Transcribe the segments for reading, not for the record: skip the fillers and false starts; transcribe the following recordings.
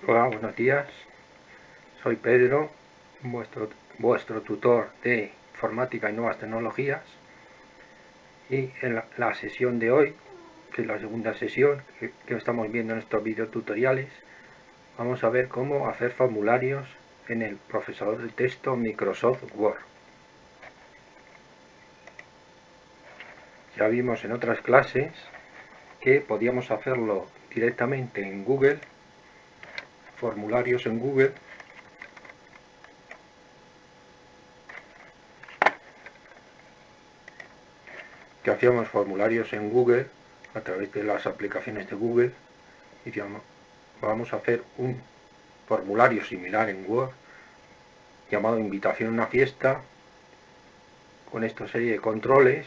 Hola, buenos días. Soy Pedro, vuestro tutor de informática y nuevas tecnologías. Y en la sesión de hoy, que es la segunda sesión que estamos viendo en estos videotutoriales, vamos a ver cómo hacer formularios en el procesador de texto Microsoft Word. Ya vimos en otras clases que podíamos hacerlo directamente en Google, formularios en Google, que hacíamos formularios en Google a través de las aplicaciones de Google y decíamos, vamos a hacer un formulario similar en Word llamado invitación a una fiesta con esta serie de controles.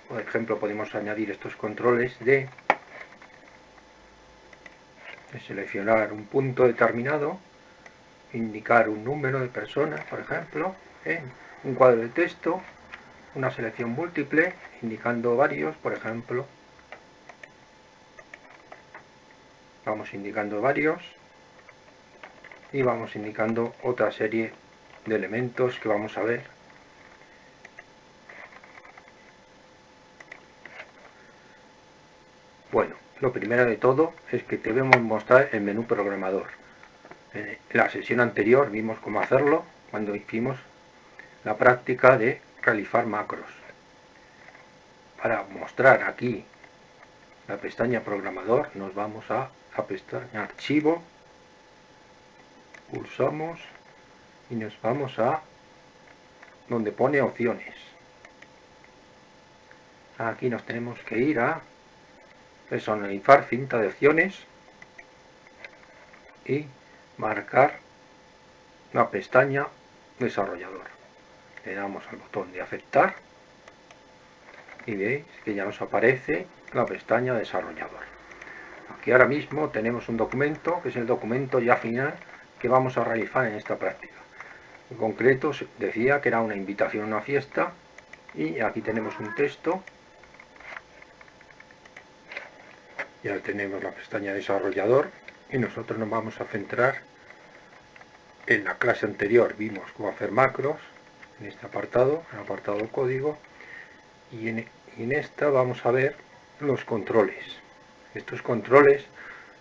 Por ejemplo, podemos añadir estos controles de seleccionar un punto determinado, indicar un número de personas, por ejemplo, en un cuadro de texto, una selección múltiple, indicando varios, por ejemplo. Vamos indicando varios y vamos indicando otra serie de elementos que vamos a ver. Bueno, lo primero de todo es que debemos mostrar el menú programador. En la sesión anterior vimos cómo hacerlo cuando hicimos la práctica de realizar macros. Para mostrar aquí la pestaña programador nos vamos a la pestaña archivo, pulsamos y nos vamos a donde pone opciones. Aquí nos tenemos que ir a personalizar cinta de opciones y marcar la pestaña desarrollador. Le damos al botón de aceptar y veis que ya nos aparece la pestaña desarrollador. Aquí ahora mismo tenemos un documento que es el documento ya final que vamos a realizar en esta práctica. En concreto decía que era una invitación a una fiesta y aquí tenemos un texto. Ya tenemos la pestaña desarrollador y nosotros nos vamos a centrar en la clase anterior. Vimos cómo hacer macros en este apartado, el apartado código, y en esta vamos a ver los controles. Estos controles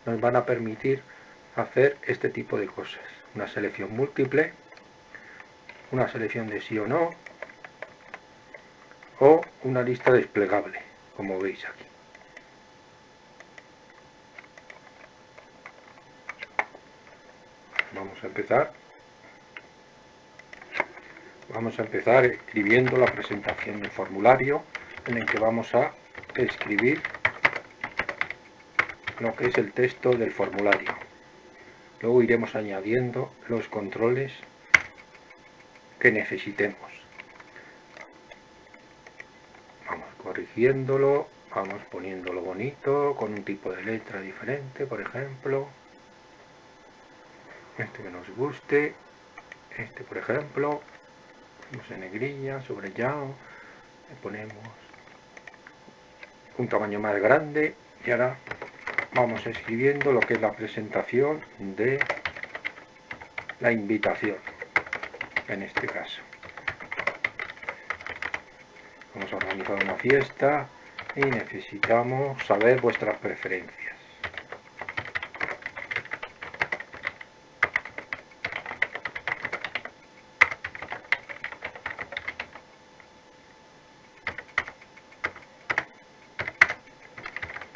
nos van a permitir hacer este tipo de cosas: una selección múltiple, una selección de sí o no, o una lista desplegable, como veis aquí. Vamos a empezar escribiendo la presentación del formulario, en el que vamos a escribir lo que es el texto del formulario. Luego iremos añadiendo los controles que necesitemos. Vamos corrigiéndolo, vamos poniéndolo bonito, con un tipo de letra diferente, por ejemplo. Este que nos guste, este por ejemplo, en negrilla, subrayado, le ponemos un tamaño más grande y ahora vamos escribiendo lo que es la presentación de la invitación, en este caso. Vamos a organizar una fiesta y necesitamos saber vuestras preferencias.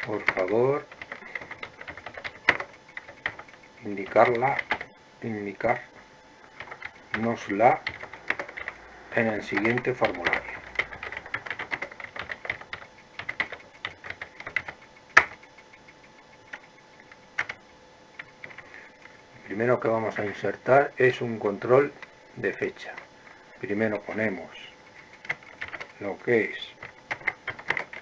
Por favor, indicárnosla en el siguiente formulario. Lo primero que vamos a insertar es un control de fecha. Primero ponemos lo que es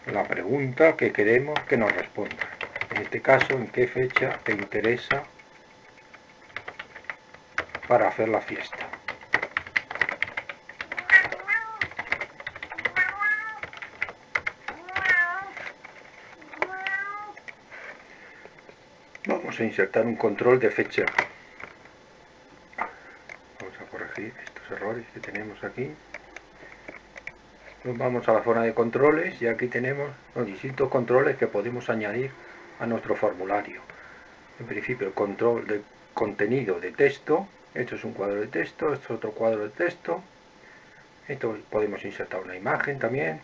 la pregunta que queremos que nos responda. En este caso, en qué fecha te interesa para hacer la fiesta. Vamos vamos a insertar un control de fecha. Vamos a corregir estos errores que tenemos aquí. Nos vamos a la zona de controles y aquí tenemos los distintos controles que podemos añadir a nuestro formulario. En principio, el control de contenido de texto. Esto es un cuadro de texto, esto es otro cuadro de texto. Esto podemos insertar una imagen también.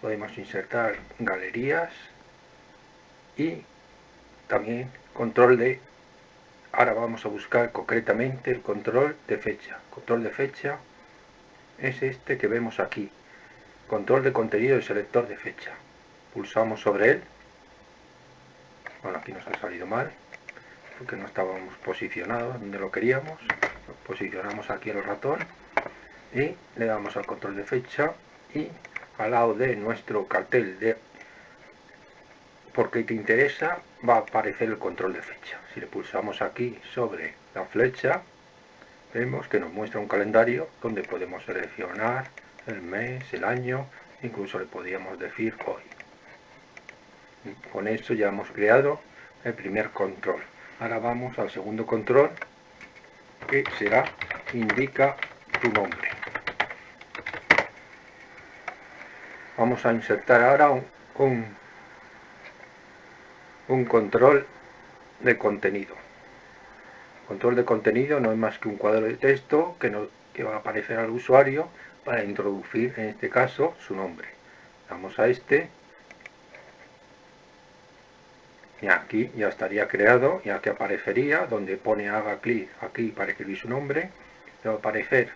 Podemos insertar galerías y también control de... Ahora vamos a buscar concretamente el control de fecha. Control de fecha es este que vemos aquí. Control de contenido y selector de fecha. Pulsamos sobre él. Bueno, aquí nos ha salido mal porque no estábamos posicionados donde lo queríamos. Posicionamos aquí el ratón y le damos al control de fecha y al lado de nuestro cartel de porque te interesa va a aparecer el control de fecha. Si le pulsamos aquí sobre la flecha, vemos que nos muestra un calendario donde podemos seleccionar el mes, el año, incluso le podríamos decir hoy. Con esto ya hemos creado el primer control. Ahora vamos al segundo control, que será indica tu nombre. Vamos a insertar ahora un control de contenido. Control de contenido no es más que un cuadro de texto que va a aparecer al usuario para introducir, en este caso, su nombre. Vamos a este y aquí ya estaría creado, ya que aparecería donde pone haga clic aquí para escribir su nombre. Le va a aparecer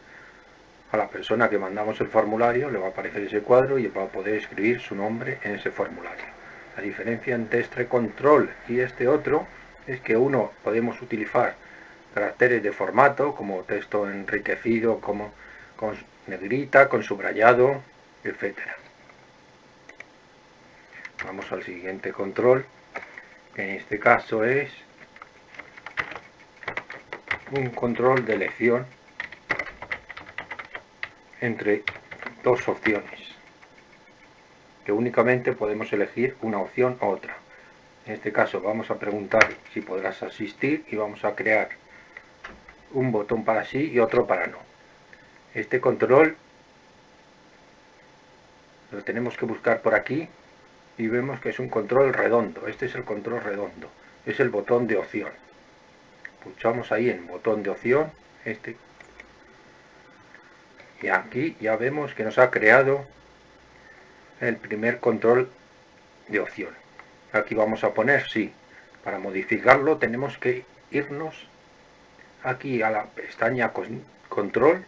a la persona que mandamos el formulario, le va a aparecer ese cuadro y va a poder escribir su nombre en ese formulario. La diferencia entre este control y este otro es que uno podemos utilizar caracteres de formato como texto enriquecido, como con negrita, con subrayado, etcétera. Vamos al siguiente control, que en este caso es un control de elección entre dos opciones, que únicamente podemos elegir una opción u otra. En este caso vamos a preguntar si podrás asistir y vamos a crear un botón para sí y otro para no. Este control lo tenemos que buscar por aquí y vemos que es un control redondo. Este es el control redondo, es el botón de opción. Pulsamos ahí en botón de opción, y aquí ya vemos que nos ha creado el primer control de opción. Aquí vamos a poner sí. Para modificarlo tenemos que irnos aquí a la pestaña control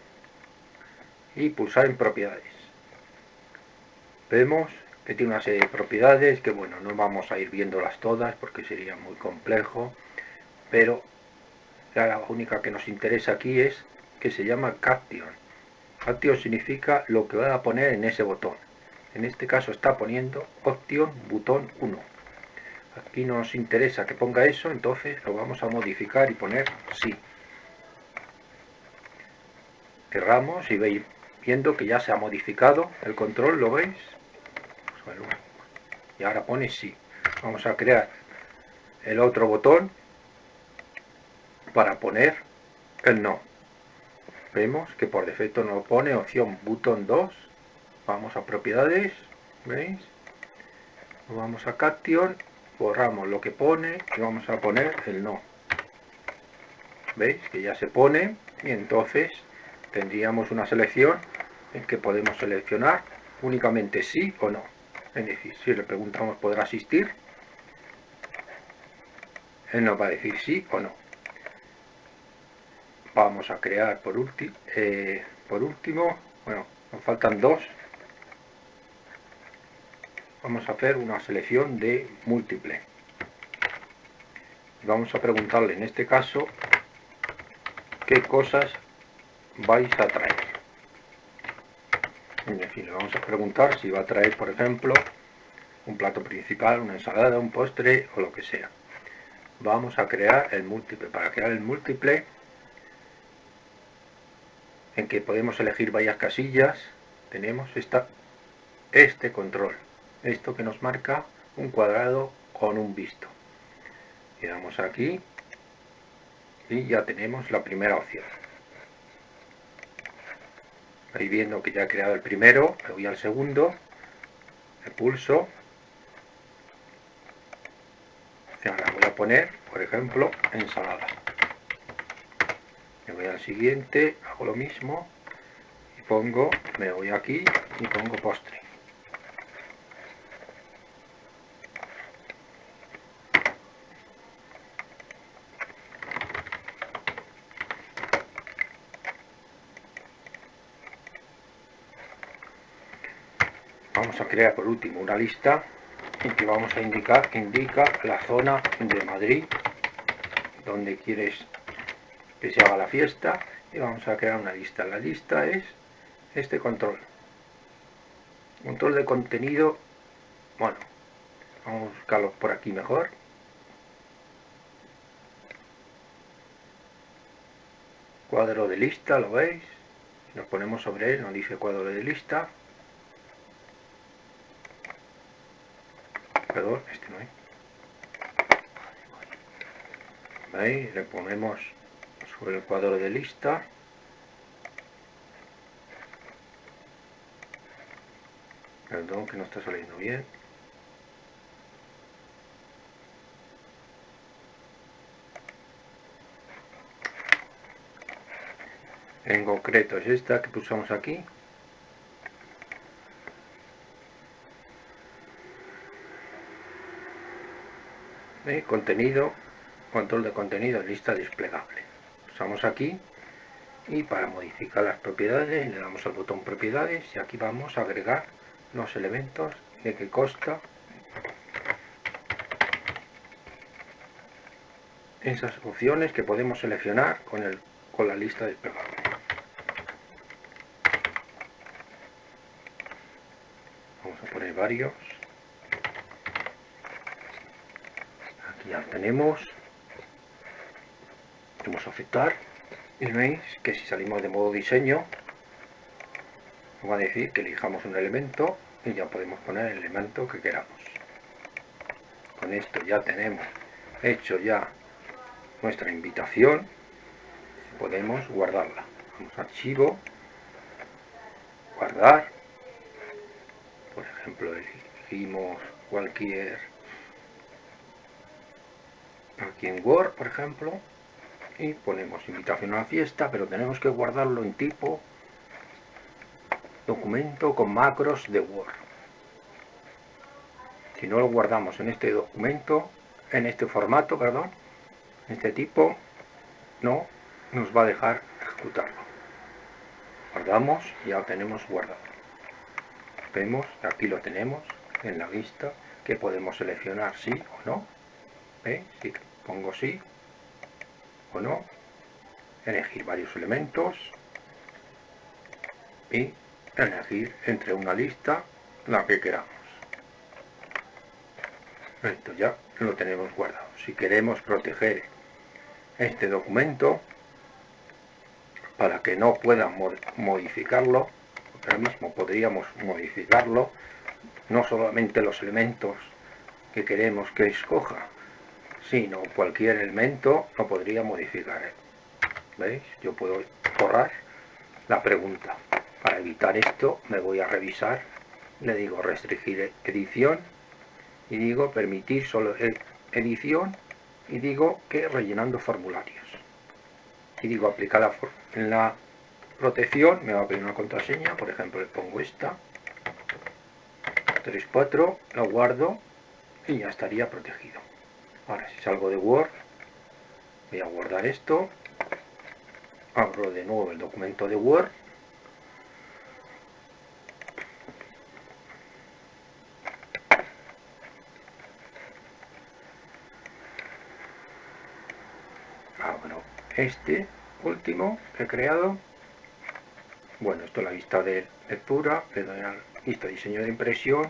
y pulsar en propiedades. Vemos que tiene una serie de propiedades que, bueno, no vamos a ir viéndolas todas porque sería muy complejo, pero la única que nos interesa aquí es que se llama Caption. Caption significa lo que va a poner en ese botón. En este caso está poniendo opción botón 1. Aquí nos interesa que ponga eso, entonces lo vamos a modificar y poner sí. Cerramos y veis viendo que ya se ha modificado el control, ¿lo veis? Pues bueno, y ahora pone sí. Vamos a crear el otro botón para poner el no. Vemos que por defecto nos pone opción botón 2. Vamos a propiedades, ¿veis? Vamos a Caption, borramos lo que pone y vamos a poner el no. ¿Veis? Que ya se pone y entonces tendríamos una selección en que podemos seleccionar únicamente sí o no. Es decir, si le preguntamos ¿podrá asistir? Él nos va a decir sí o no. Vamos a crear por último, bueno, nos faltan dos. Vamos a hacer una selección de múltiple. Y vamos a preguntarle en este caso qué cosas vais a traer. Es decir, le vamos a preguntar si va a traer, por ejemplo, un plato principal, una ensalada, un postre o lo que sea. Vamos a crear el múltiple. Para crear el múltiple, en que podemos elegir varias casillas, tenemos este control. Esto que nos marca un cuadrado con un visto. Le damos aquí y ya tenemos la primera opción. Vais viendo que ya he creado el primero, me voy al segundo, le pulso y ahora voy a poner, por ejemplo, ensalada. Me voy al siguiente, hago lo mismo y pongo, me voy aquí y pongo postre. Vamos a crear por último una lista en que vamos a indica la zona de Madrid donde quieres que se haga la fiesta y vamos a crear una lista. La lista es este control de contenido. Bueno, vamos a buscarlo por aquí mejor. Cuadro de lista, ¿lo veis? Nos ponemos sobre él, nos dice cuadro de lista. Perdón, este no es. ¿Veis? Le ponemos sobre el cuadro de lista. Perdón, que no está saliendo bien. En concreto es esta que pulsamos aquí. Contenido, control de contenido, lista desplegable. Pulsamos aquí y para modificar las propiedades le damos al botón propiedades y aquí vamos a agregar los elementos de que consta esas opciones que podemos seleccionar con la lista desplegable. Vamos a poner varios. Aquí ya tenemos. Vamos a aceptar y veis que si salimos de modo diseño nos va a decir que elijamos un elemento y ya podemos poner el elemento que queramos. Con esto ya tenemos hecho ya nuestra invitación, podemos guardarla. Vamos a archivo, guardar, por ejemplo elegimos cualquier, aquí en Word por ejemplo, y ponemos invitación a la fiesta, pero tenemos que guardarlo en tipo documento con macros de Word. Si no lo guardamos en este documento, en este formato, perdón, en este tipo, no nos va a dejar ejecutarlo. Guardamos y ya lo tenemos guardado. Vemos que aquí lo tenemos en la lista que podemos seleccionar sí o no. ¿Veis? Si pongo sí o no, elegir varios elementos y elegir entre una lista la que queramos. Esto ya lo tenemos guardado. Si queremos proteger este documento para que no puedan modificarlo, ahora mismo podríamos modificarlo, no solamente los elementos que queremos que escoja, sino cualquier elemento lo podría modificar. ¿Veis? Yo puedo borrar la pregunta. Para evitar esto me voy a revisar, le digo restringir edición y digo permitir solo edición y digo que rellenando formularios y digo aplicar la protección, me va a pedir una contraseña, por ejemplo le pongo esta 34, lo guardo y ya estaría protegido. Ahora si salgo de Word voy a guardar esto, abro de nuevo el documento de Word, abro este último que he creado. Bueno, esto es la vista de lectura, le doy a la lista de diseño de impresión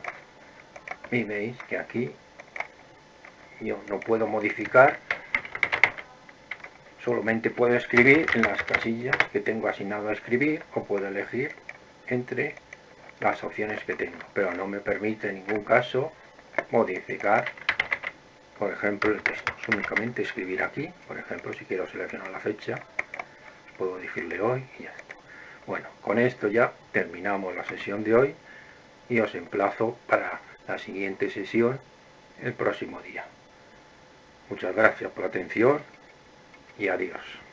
y veis que aquí yo no puedo modificar, solamente puedo escribir en las casillas que tengo asignado a escribir o puedo elegir entre las opciones que tengo, pero no me permite en ningún caso modificar, por ejemplo, el texto. únicamente escribir aquí, por ejemplo, si quiero seleccionar la fecha, puedo decirle hoy y ya está. Bueno, con esto ya terminamos la sesión de hoy y os emplazo para la siguiente sesión el próximo día. Muchas gracias por la atención y adiós.